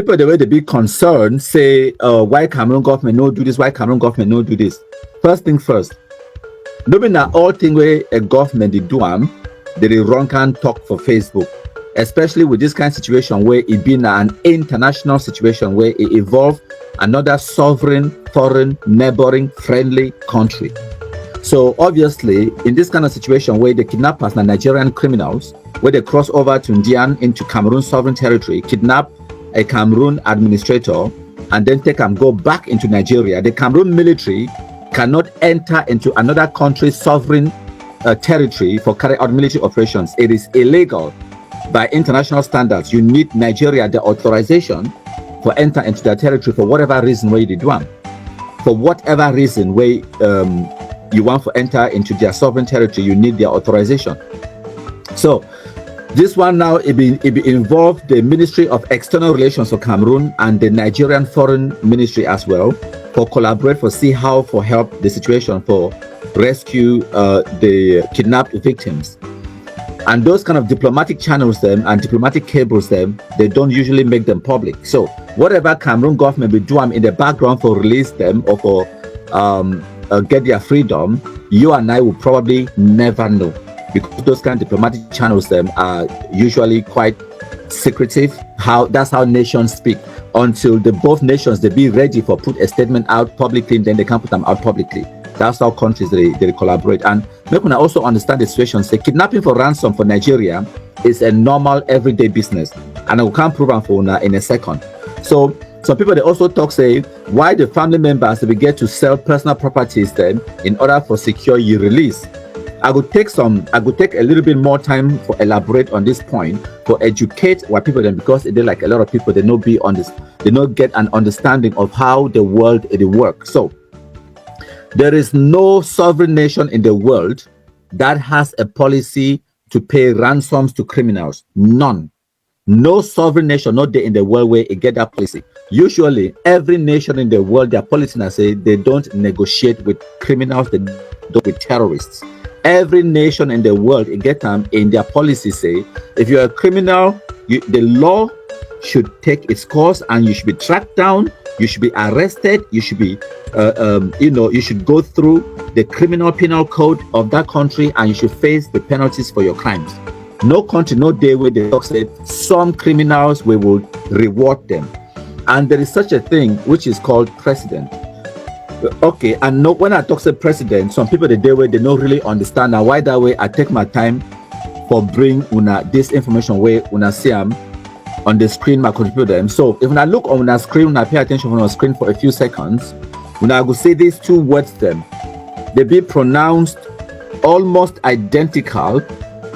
people the way they be concerned say, why Cameroon government no do this, why Cameroon government no do this. First thing first, no be na all thing where a government they do they run can talk for Facebook, especially with this kind of situation where it been an international situation where it involve another sovereign, foreign, neighboring, friendly country. So obviously, in this kind of situation where the kidnappers and Nigerian criminals, where they cross over to Indian into Cameroon sovereign territory, kidnap a Cameroon administrator, and then take and go back into Nigeria, the Cameroon military cannot enter into another country's sovereign territory for carry out military operations. It is illegal by international standards. You need Nigeria the authorization for enter into their territory for whatever reason where you did one. For whatever reason where you want to enter into their sovereign territory, you need their authorization. So this one now it be involved the Ministry of External Relations of Cameroon and the Nigerian Foreign Ministry as well for collaborate for see how for help the situation for rescue the kidnapped victims. And those kind of diplomatic channels them and diplomatic cables them, they don't usually make them public. So whatever Cameroon government will do in the background for release them or for get their freedom, you and I will probably never know, because those kind of diplomatic channels them are usually quite secretive. That's how nations speak until the both nations they be ready for put a statement out publicly, then they can put them out publicly. That's how countries they collaborate. And make una also understand the situation. Say kidnapping for ransom for Nigeria is a normal everyday business, and I can't prove it for una in a second. So some people they also talk say why the family members they get to sell personal properties then in order for secure your release. I would take a little bit more time for elaborate on this point for educate what people then, because they like a lot of people they know be on this, they not get an understanding of how the world it works. So there is no sovereign nation in the world that has a policy to pay ransoms to criminals. None. No sovereign nation not there in the world where it get that policy. Usually every nation in the world, their policy now say they don't negotiate with criminals, they don't with terrorists. Every nation in the world it get them in their policy say if you're a criminal, the law should take its course and you should be tracked down, you should be arrested, you should be you should go through the criminal penal code of that country and you should face the penalties for your crimes. No country, no day where they talk say some criminals we will reward them. And there is such a thing which is called precedent. Okay, and no, when I talk to president, some people the day where they don't really understand. Now why that way I take my time for bring una this information where una see them on the screen, my computer them. So if I look on the screen, when I pay attention on the screen for a few seconds, when I go say these two words them, they be pronounced almost identical,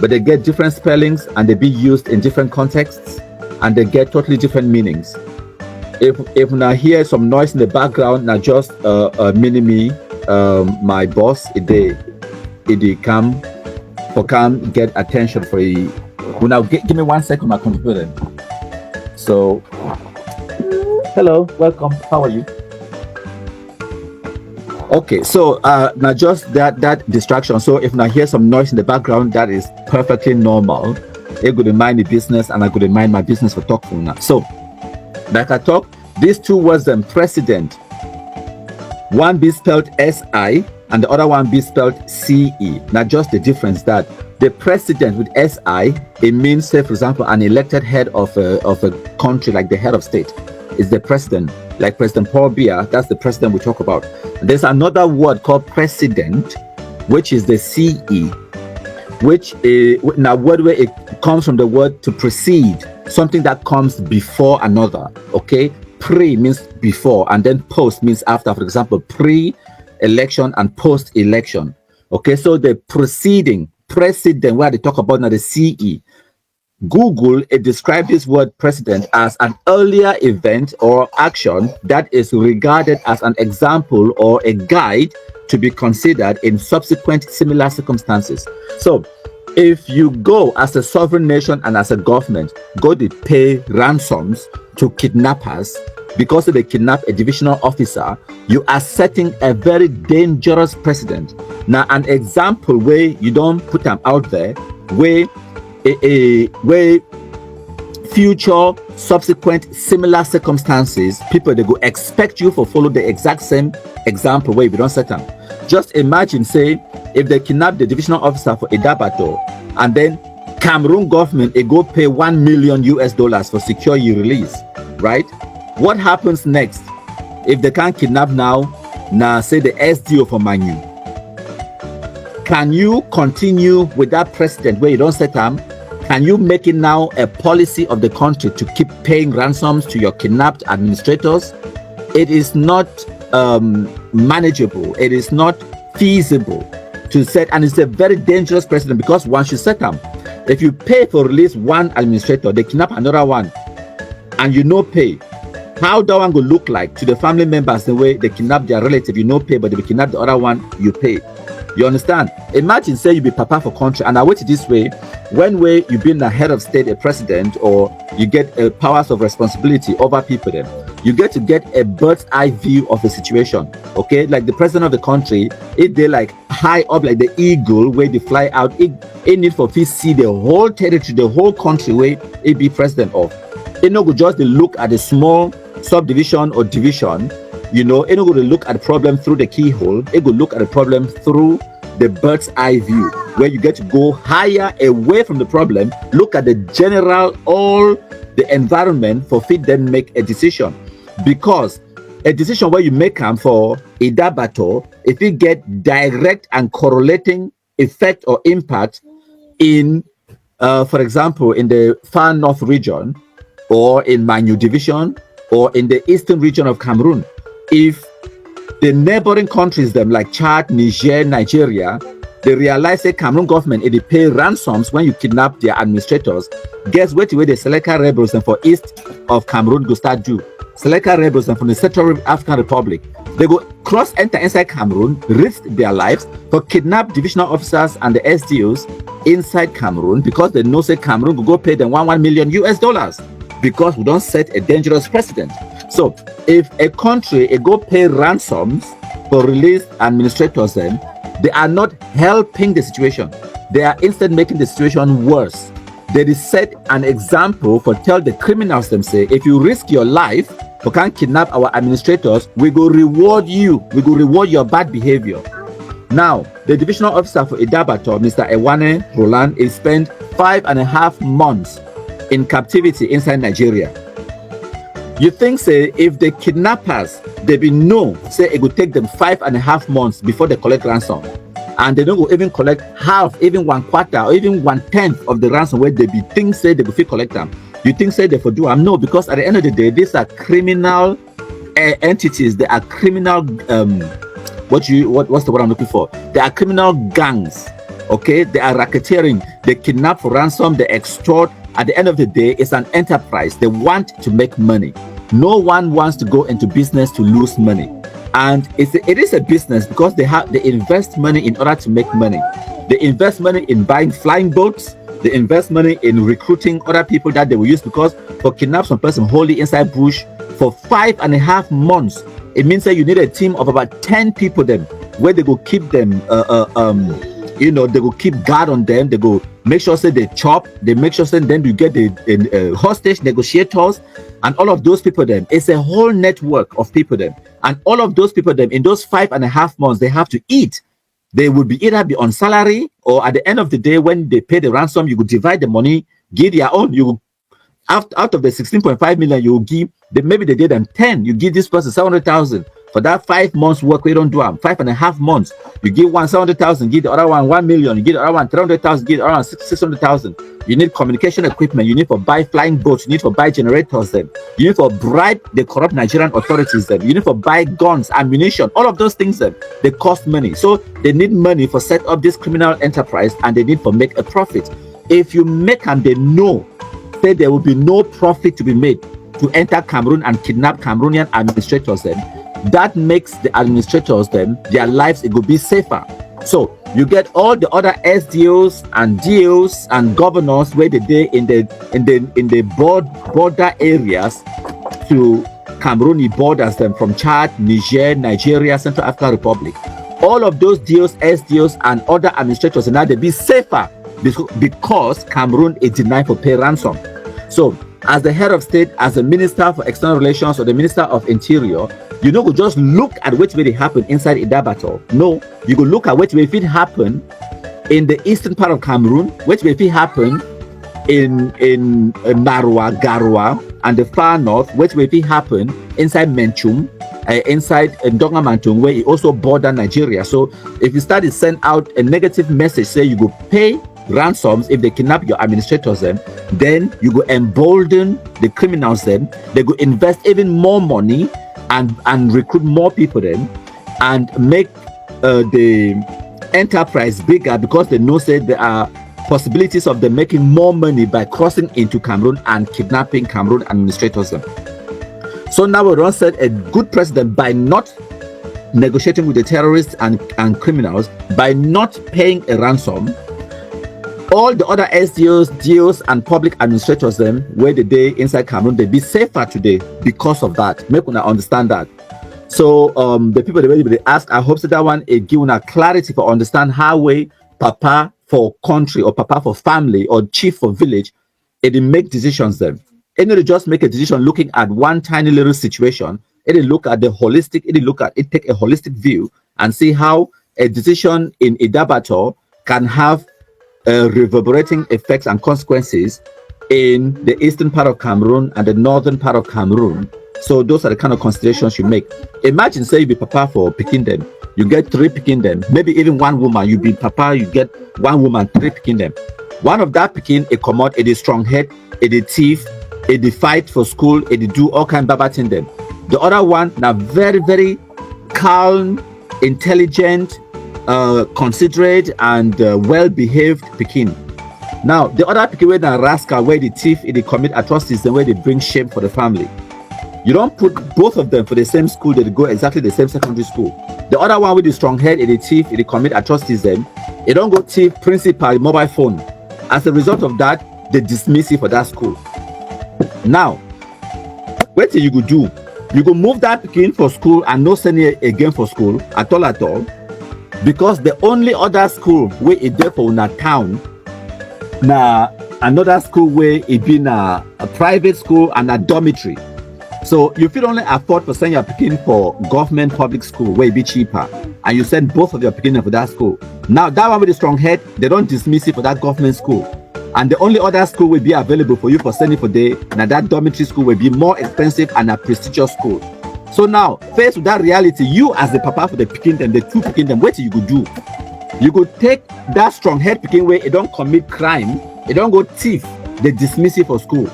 but they get different spellings and they be used in different contexts and they get totally different meanings. If I hear some noise in the background, now just mini my boss, it come get attention for you. Now give me 1 second, my computer. So, hello, welcome. How are you? Okay, so now just that distraction. So if I hear some noise in the background, that is perfectly normal. I could mind the business and I could mind my business for talking now. So like I talk, these two words then precedent. One be spelled S-I and the other one be spelled C-E. Now just the difference that the president with S-I, it means say for example an elected head of a country, like the head of state is the president, like President Paul Biya, that's the president we talk about. There's another word called precedent, which is the C-E, which is now word where it comes from the word to precede, something that comes before another. Okay, pre means before and then post means after. For example, pre-election and post-election. Okay, so the precedent where they talk about now the CE. Google it described this word precedent as an earlier event or action that is regarded as an example or a guide to be considered in subsequent similar circumstances. So if you go as a sovereign nation and as a government, go to pay ransoms to kidnappers because they kidnap a divisional officer, you are setting a very dangerous precedent. Now, an example where you don't put them out there, where future subsequent similar circumstances, people they go expect you for follow the exact same example where you don't set them. Just imagine, say, if they kidnap the divisional officer for Idabato, and then Cameroon government it go pay $1 million for secure your release, right? What happens next if they can't kidnap now say the SDO for Manu? Can you continue with that precedent where you don't set them? Can you make it now a policy of the country to keep paying ransoms to your kidnapped administrators? It is not manageable. It is not feasible to set, and it's a very dangerous precedent, because once you set them, if you pay for release one administrator, they kidnap another one, and you no pay, how that one will look like to the family members the way they kidnap their relative, you no pay, but they kidnap the other one, you pay. You understand? Imagine, say you be papa for country, and I wait this way, when way you been a head of state, a president, or you get powers of responsibility over people, then you get to get a bird's eye view of the situation. Okay, like the president of the country, if they like high up like the eagle where they fly out, it need for to see the whole territory, the whole country where it be president of. It no go just look at the small subdivision or division. You know, it no go to look at the problem through the keyhole. It go look at the problem through the bird's eye view, where you get to go higher away from the problem, look at the general, all the environment for fit then make a decision. Because a decision where you make them for Idabato, if you get direct and correlating effect or impact in, for example, in the far north region, or in Manu division, or in the eastern region of Cameroon, if the neighboring countries, them like Chad, Niger, Nigeria, they realize the Cameroon government, if they pay ransoms when you kidnap their administrators, guess what way the Seleka rebels and for east of Cameroon go start do? Seleka rebels and from the Central African Republic, they go enter inside Cameroon, risk their lives for kidnap divisional officers and the SDOs inside Cameroon, because they know say Cameroon will go pay them $1 million, because we don't set a dangerous precedent. So if a country go pay ransoms for released administrators, then they are not helping the situation. They are instead making the situation worse. They set an example for tell the criminals them say, if you risk your life for can't kidnap our administrators, we go reward you. We go reward your bad behavior. Now, the divisional officer for Idabato, Mr. Ewane Roland, is spent 5.5 months in captivity inside Nigeria. You think, say, if the kidnappers, they be know, say it would take them 5.5 months before they collect ransom, and they don't go even collect half, even 1/4, or even 1/10 of the ransom where they be think say they will fit collect them. You think say they for do them? No, because at the end of the day, these are criminal entities. They are criminal. What's the word I'm looking for? They are criminal gangs. Okay, they are racketeering. They kidnap for ransom. They extort. At the end of the day, it's an enterprise. They want to make money. No one wants to go into business to lose money. And it is a business because they invest money in order to make money. They invest money in buying flying boats. They invest money in recruiting other people that they will use, because for kidnap some person wholly inside bush for 5.5 months, it means that you need a team of about 10 people them, where they go keep them they go keep guard on them. They go make sure say they chop. They make sure say then you get the hostage negotiators and all of those people. Them it's a whole network of people. Them and all of those people. Them in those 5.5 months they have to eat. They would be either be on salary, or at the end of the day when they pay the ransom, you could divide the money, give their own. You out of the 16.5 million, you will give. Maybe they did them 10. You give this person 700,000. For that 5 months work, we don't do them. 5.5 months. You give one 700,000, give the other one 1 million, you give the other one 300,000, give the other one 600,000. You need communication equipment. You need for buy flying boats. You need for buy generators. Then you need for bribe the corrupt Nigerian authorities. Then you need for buy guns, ammunition. All of those things. Then they cost money. So they need money for set up this criminal enterprise, and they need for make a profit. If you make them, they know that there will be no profit to be made to enter Cameroon and kidnap Cameroonian administrators. Then that makes the administrators them their lives it will be safer. So you get all the other SDOs and DOs and governors where they in the border areas to Cameroon borders them from Chad, Niger, Nigeria, Central African Republic. All of those DOs, SDOs and other administrators and now they be safer because Cameroon is denied for pay ransom. So as the head of state, as the minister for external relations or the minister of interior, you know, could just look at which way they happen inside Idabato. No, you could look at which way if it happen in the eastern part of Cameroon, which way if it happen in Marwa, Garwa, and the far north, which way if it happen inside Menchum, inside Ndonga Mantung, where it also border Nigeria. So if you start to send out a negative message, say you go pay ransoms if they kidnap your administrators, then you go embolden the criminals, then they go invest even more money and recruit more people then, and make the enterprise bigger, because they know say there are possibilities of them making more money by crossing into Cameroon and kidnapping Cameroon administrators then. So now we don't set a good precedent by not negotiating with the terrorists and criminals, by not paying a ransom. All the other SDOs, DOs, and public administrators them where the day inside Cameroon, they be safer today because of that. Make una understand that. So the people they ask, I hope that one it give una clarity for understand how way papa for country or papa for family or chief for village, it make decisions then. It not just make a decision looking at one tiny little situation. It look at the holistic, it take a holistic view and see how a decision in Idabato can have reverberating effects and consequences in the eastern part of Cameroon and the northern part of Cameroon. So those are the kind of considerations you make. Imagine, say you be papa for picking them, you get 3 picking them, maybe even one woman, you be papa, you get 1 woman, 3 picking them. One of that picking a commode, it is strong head, it is thief, it is fight for school, it is do all kind of baba thing them. The other one now very, very calm, intelligent, considerate and well-behaved Pekin. Now the other Pekin where the rascal, where the thief, they commit atrocities and where they bring shame for the family. You don't put both of them for the same school, they go exactly the same secondary school. The other one with the strong head, the thief, they commit atrocities them. They don't go thief principal mobile phone. As a result of that, they dismiss it for that school. Now, what you go do? You go move that Pekin for school and no send it again for school at all. Because the only other school where it there for na town, na another school where it be na a private school and a dormitory. So you feel only afford for send your Pekin for government public school where it be cheaper, and you send both of your Pekin for that school. Now that one with the strong head, they don't dismiss it for that government school, and the only other school will be available for you for sending for day. Now that dormitory school will be more expensive and a prestigious school. So now, faced with that reality, you as the papa for the picking them, the 2 picking them, what you could do? You could take that strong head picking where it don't commit crime, it don't go thief, they dismiss it for school.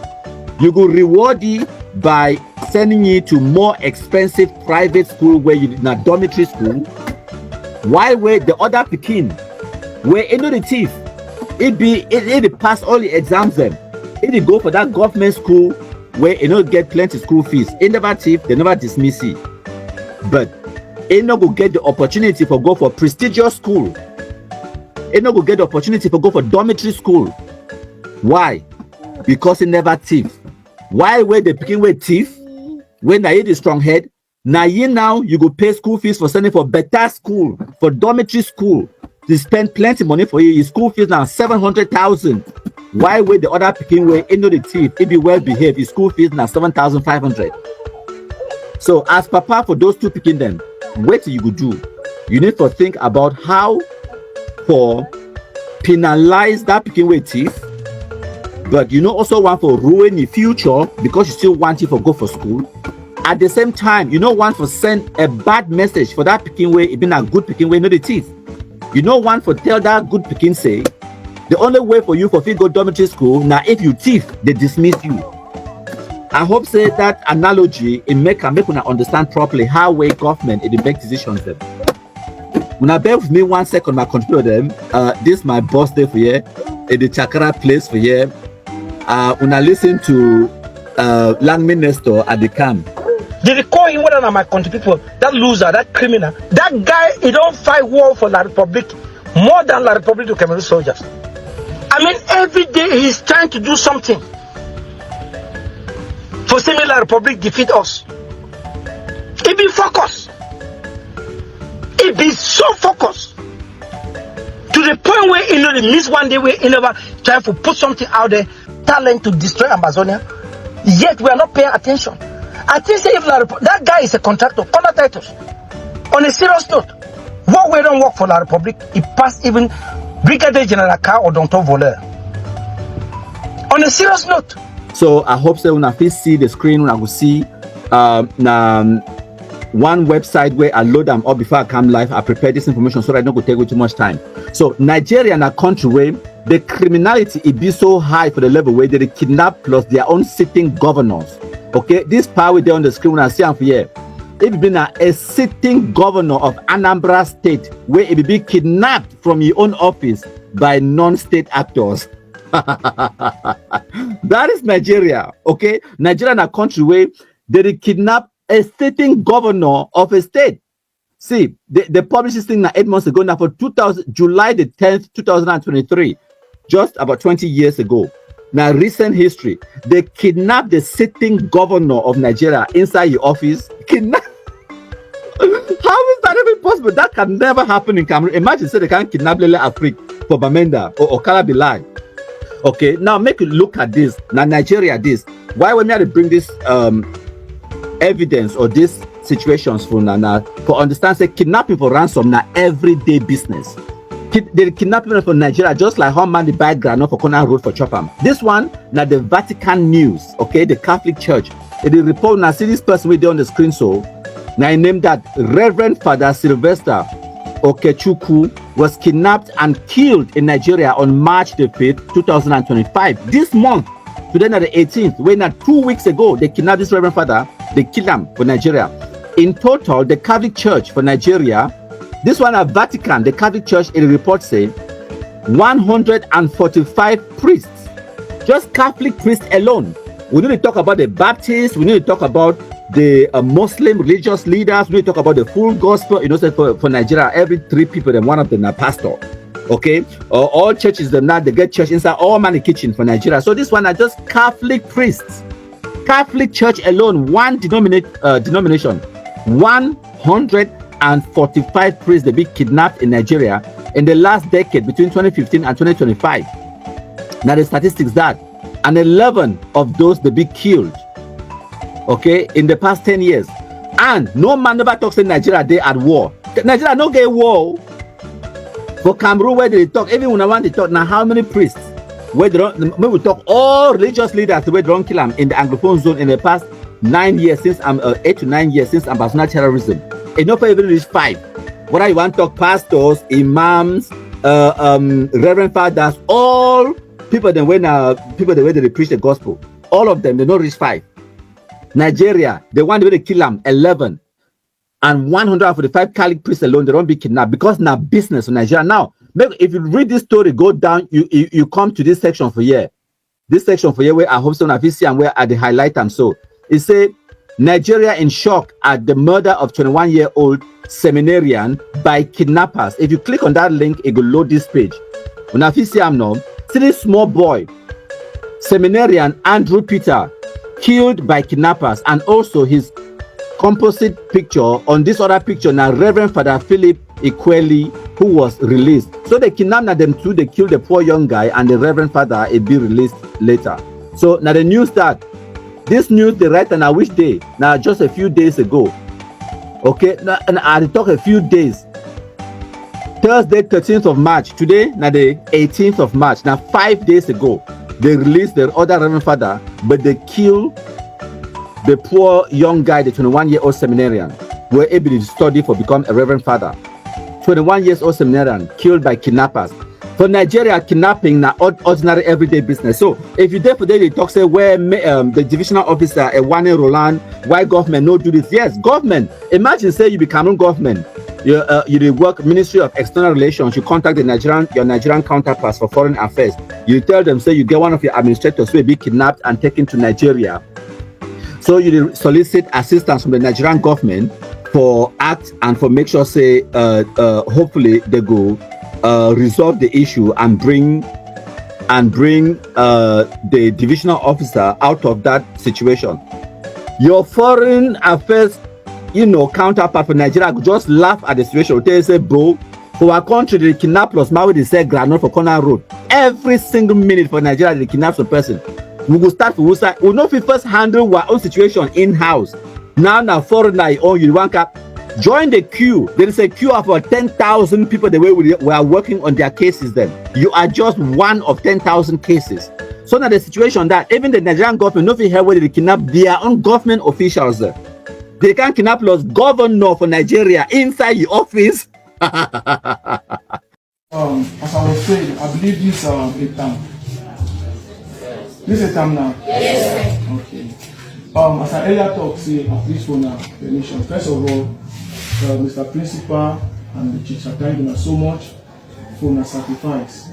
You could reward it by sending you to more expensive private school where you did not dormitory school. While where the other picking, where it know the thief, it pass all the exams them, it go for that government school where you know get plenty school fees. It never thief, they never dismiss it. But it not go get the opportunity for go for prestigious school. It not go get the opportunity for go for dormitory school. Why? Because it never thief. Why where they begin with thief? When I hit the strong head, now you go pay school fees for sending for better school, for dormitory school. They spend plenty money for you. Your school fees now 700,000. Why would the other picking way into the thief? It be well behaved. His school fees now 7,500. So as papa for those 2 picking them, what you could do? You need to think about how for penalize that picking way thief, but you know also want for ruin the future because you still want it for go for school. At the same time, you don't want for send a bad message for that picking way, it been a good picking way, not the thief. You don't want for tell that good picking say the only way for you for go dormitory school now if you thief they dismiss you. I hope say that analogy it make una understand properly how way government it make decisions them. When I bear with me 1 second, my computer them. This my birthday for here in the Chakra place for here. When I listen to land minister at the camp. They recall him one of my country people, that loser, that criminal, that guy, he don't fight war for La Republic more than La Republic to Cameroon soldiers. I mean, every day he's trying to do something for seeing La Republic defeat us. He be focused. He be so focused to the point where he know they miss one day where he never try to put something out there, talent to destroy Amazonia. Yet we are not paying attention. I think say if that guy is a contractor, Nkunda Titus. On a serious note, what we don't work for La Republic, it passed even Brigadier General Car or Dr. Voler. On a serious note. So I hope so when I see the screen, when I will see one website where I load them up before I come live. I prepare this information so that I don't go take too much time. So Nigeria and a country where the criminality it be so high for the level where they kidnap plus their own sitting governors. Okay, this power there on the screen when I see them for here. It been a sitting governor of Anambra State where it be kidnapped from your own office by non-state actors. That is Nigeria. Okay, Nigeria and a country where they kidnap a sitting governor of a state. See, they published this thing 8 months ago now for July the 10th, 2023, just about 20 years ago. Now, recent history, they kidnapped the sitting governor of Nigeria inside your office. Kidnap. How is that even possible? That can never happen in Cameroon. Imagine say they can't kidnap Lele Afrik for Bamenda or Kalabilai. Okay, now make you look at this. Now, Nigeria, this. Why when we have to bring this evidence or these situations for Nana for understand say kidnapping for ransom now everyday business. They kidnapping for Nigeria just like how man they buy granite for corner road for Chopam. This one now the Vatican News, okay, the Catholic Church. They report now see this person with on the screen so now I named that Reverend Father Sylvester Okechukwu was kidnapped and killed in Nigeria on March the 5th, 2025. This month, today now the 18th, when 2 weeks ago they kidnapped this Reverend Father. They kill them for Nigeria. In total, the Catholic Church for Nigeria, this one at Vatican, the Catholic Church in the report say 145 priests, just Catholic priests alone. We need to talk about the Baptists, we need to talk about the Muslim religious leaders, we need to talk about the full gospel. You know, say for Nigeria, every 3 people, then one of them are pastor. Okay, all churches, them now they get church inside all man in the kitchen for Nigeria. So this one are just Catholic priests. Catholic Church alone, one denomination, 145 priests they be kidnapped in Nigeria in the last decade between 2015 and 2025. Now the statistics that, and 11 of those they be killed, okay, in the past 10 years. And no man never talks in Nigeria they at war. Nigeria no get war. For Cameroon where they talk, even when I want to talk now, how many priests? Where they don't, when we talk all religious leaders where they don't kill them in the Anglophone zone in the past 9 years since 8 to 9 years since ambassador terrorism. Enough even reach 5. Whether you want to talk pastors, imams, reverend fathers, all people then when people the way they preach the gospel, all of them they don't reach 5. Nigeria, the one where they kill them 11, and 145 Catholic priests alone they don't be kidnapped because now business in Nigeria now. If you read this story, go down, you come to this section for here. This section for here where I hope some of you see and where I highlight them. So it say Nigeria in shock at the murder of 21-year-old seminarian by kidnappers. If you click on that link, it will load this page. When I see him now, see this small boy, seminarian Andrew Peter, killed by kidnappers, and also his composite picture on this other picture now Reverend Father Philip Equeli, who was released. So they kidnapped them too, they killed the poor young guy, and the Reverend Father will be released later. So now the news that this news they write on which day? Now just a few days ago. Okay, now, and I talk a few days. Thursday 13th of March, today now the 18th of March. Now 5 days ago, they released the other Reverend Father, but they killed the poor young guy, the 21-year-old seminarian, who were able to study for become a Reverend Father. 21 years old seminarian killed by kidnappers. For Nigeria, kidnapping now ordinary everyday business. So if you there for they talk say where the divisional officer Ewane Roland, why government no do this? Yes, government. Imagine say you be Cameroon government. You work Ministry of External Relations. You contact your Nigerian counterparts for foreign affairs. You tell them say you get one of your administrators who will be kidnapped and taken to Nigeria. So you solicit assistance from the Nigerian government for act and for make sure say hopefully they go resolve the issue and bring the divisional officer out of that situation. Your foreign affairs counterpart for Nigeria could just laugh at the situation. They say, bro, for our country they kidnap us, now they say granite for corner road every single minute. For Nigeria they kidnap a person. we will start for Wusa. We know if we first handle our own situation in-house. Now foreigner on you want cap. Join the queue. There is a queue of about 10,000 people the way we are working on their cases then. You are just one of 10,000 cases. So now the situation that even the Nigerian government, not hear whether they kidnap their own government officials there. They can kidnap us governor for Nigeria inside your office. As I was saying, I believe this a term. This is a term now? Yes. Okay. As I earlier talked, say, at least for now, permission. First of all, Mr. Principal and the church are thanking us so much for the sacrifice.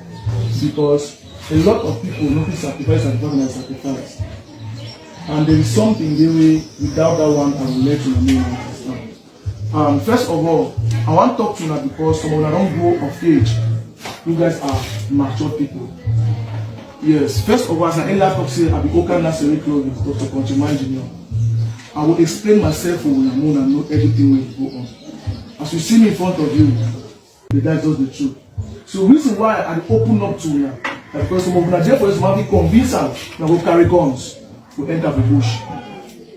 Because a lot of people notice sacrifice and sacrifice. And there is something they will, without that one, I will let you know understand. First of all, I want to talk to you now because some of them don't go of age. You guys are mature people. Yes, first of all, as I earlier talk, say, I be okay necessary clothing, Dr. Conchiman Jr. I will explain myself for when I know everything will go on. As you see me in front of you, the guy does the truth. So the reason why I open up to you now, because some of them are there for us to convince them that we'll carry guns to enter the bush.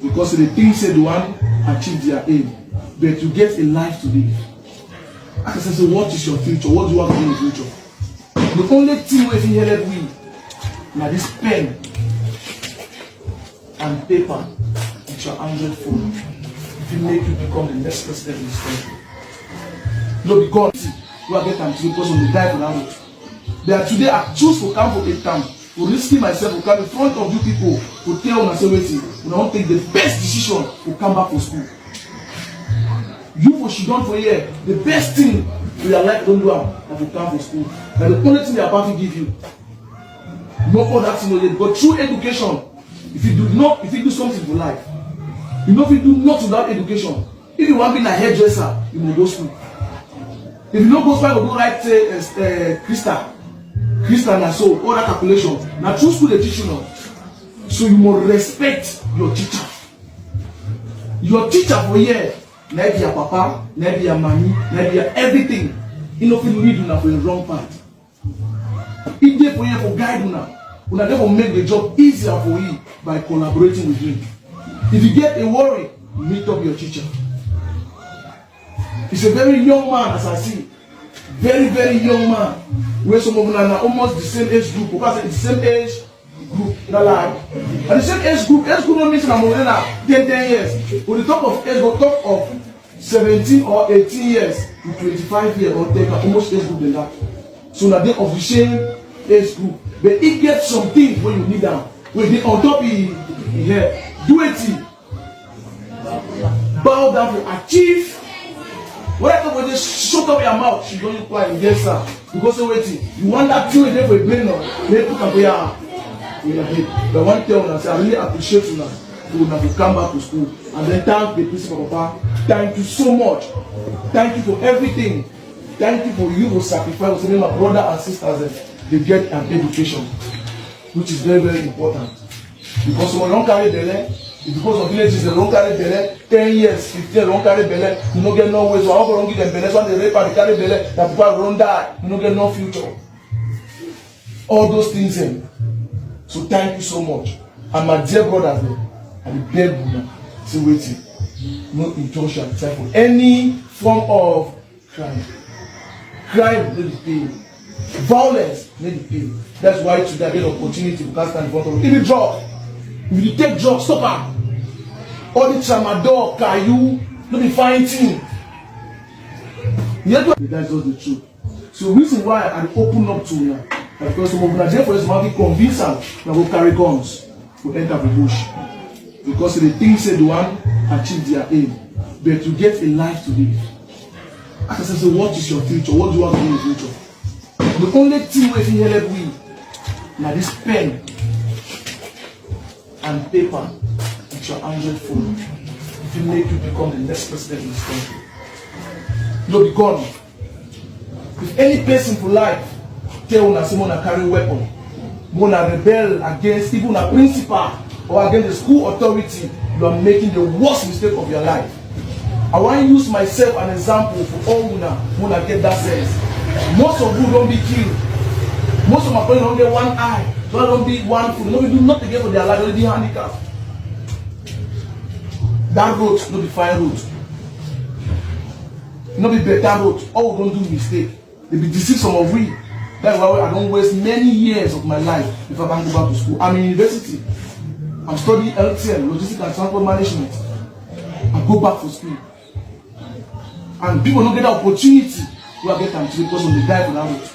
Because the thing said the one achieve their aim, but you get a life to live. As I say, what is your future? What do you want to do in the future? The only thing we can help with now this pen and paper with your Android phone, if you make you become the next president in this country. No, because we are getting to because of the die for that. There today I choose to come for a time, to risky myself to come in front of you people, to tell myself waiting, when I want to take the best decision to come back to school. You for she done for a year, the best thing we are like don't do that to come for school. Now the only thing they are about to give you. No other thing, but through education, if you do something for life, you know if you do not without education, if you want to be a hairdresser, you will go to school. If you don't go to school, you go write Crystal and so all that calculation. Now through school they teach you now. So you must respect your teacher. Your teacher for year, maybe your papa, maybe your mommy, maybe your everything. You know if you lead you now for the wrong path. If they for you for guide you now, you will make the job easier for you by collaborating with him. If you get a worry, meet up your teacher. He's a very young man, as I see. Very, very young man. Where some of them are almost the same age group. Because it's the same age group. And the same age group don't mean I'm more than 10 years. On the top of age, on top of 17 or 18 years to 25 years or 10, almost age group than that. So now they of the same age group. But it gets some things when you need them. When they on top here, do it. Bow down to achieve. Whatever when they shut up your mouth, you don't quiet. Yes, sir. Because you're waiting. You want that thing there for a brain or they put up here. But one thing I say, I really appreciate you now. You have to come back to school and then thank the principal papa. Thank you so much. Thank you for everything. Thank you for you who sacrifice to my brother and sisters. They get an education, which is very, very important. Because when you don't carry the land, because of villages, they don't carry belly, 10 years, 15 years, don't carry belly, you don't get no way. So how can you give them belly? So when they rape and they carry belly, that people don't die, you don't get no future. All those things in. So thank you so much. And my dear brothers, I beg you now, say waiting. No injunction time for any form of crime. Crime need to pay. Violence need to pay. That's why today I get an opportunity to stand in front of you. If you drug, if you take drugs, stop her. All the tramadol, caillou, don't be fighting. The guy does the truth. So the reason why I open up to you now, because some of them are there for us to convince them that we'll carry guns to enter the bush. Because the thing said the one achieve their aim, but to get a life to live. As I say, what is your future? What do you want to do in the future? The only thing we can help with now this pen and paper with your Android phone, if you make you become the next president in this country. No be gone. If any person for life tell una someone to carry weapon, wanna rebel against even a principal or against the school authority, you are making the worst mistake of your life. I want to use myself as an example for all wanna get that sense. Most of you don't be killed. Most of my friends don't get one eye. God don't be one food. Nobody do nothing again for their life. Already handicapped. That road, no be fine road. No be better road. All we don't do mistake. They be deceive some of we. That's why I don't waste many years of my life if I can't go back to school. I'm in university. I'm studying LTM, Logistics and Transport Management. I go back to school. And people don't get the opportunity to get them today because of the die for that road.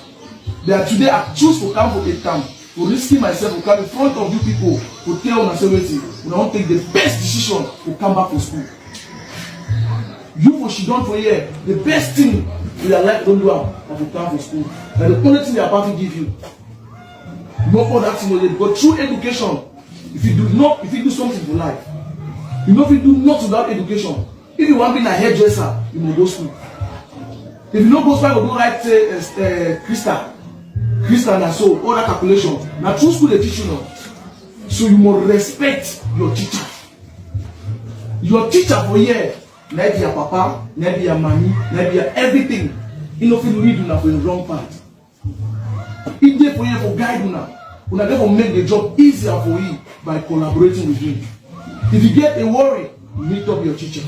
They are today I choose to come for a time, to risking myself to come in front of you people, to tell myself when I want to take the best decision to come back to school. You for she done for here, the best thing in your life don't do that to come for school. And the only thing they are about to give you. No other thing, but through education, if you do something for life, you know if you do not without education. If you want to be a hairdresser, you must go school. If you don't go school, you go write Crystal and so all that calculation. Now through school they teach you now. So you must respect your teacher. Your teacher for here, maybe your papa, maybe your mommy, maybe your everything. You know if you lead you now for the wrong path. If they for you for guide you now, you are going to make the job easier for you by collaborating with him. If you get a worry, meet up your teacher.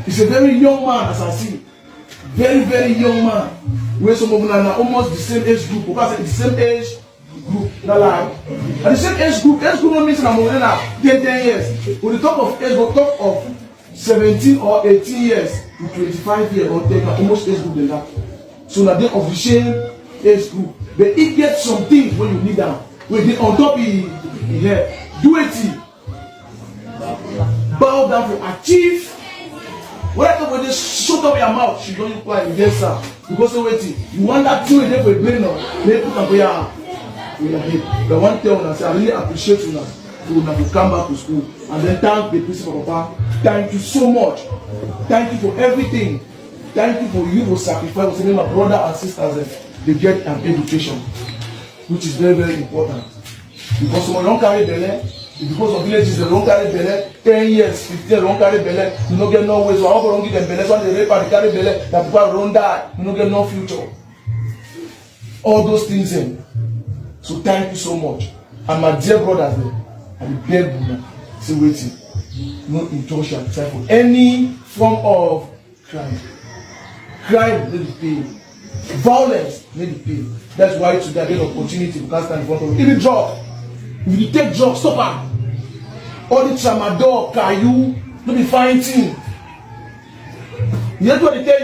He's a very young man, as I see. Very, very young man. Where some of them are almost the same age group. Because it's the same age group. And the same age group don't mean I'm over there 10 years. When the talk of age group, talk of 17 or 18 years to 25 years or 10, almost age group than that. So now they're of the same age group. But it gets some things when you need them. When they on top of here. Do it. Bow down to achieve. When they shut up your mouth, she don't reply, yes sir. Because you want that thing there for a brain now. They put up your head. The one thing I say, I really appreciate you now. To come back to school. And then thank the principal papa. Thank you so much. Thank you for everything. Thank you for you for sacrifice. For my brother and sisters, they get an education. Which is very, very important. Because someone don't carry belly. Because of villages, they don't carry belly. 10 years, 15, they don't carry belly. You don't get no way. So I don't give them belly. So they rape and they carry belly. That people don't die. You don't get no future. All those things in. So thank you so much. And my dear brothers, I beg you, say waiting. No indulge yourself for any form of crime. Crime need to pay. Violence need to pay. That's why today I get an opportunity to stand in front of you. Even drug. If you take drugs, stop her. All the tramadol, caillou, don't be fighting. You know what they tell you?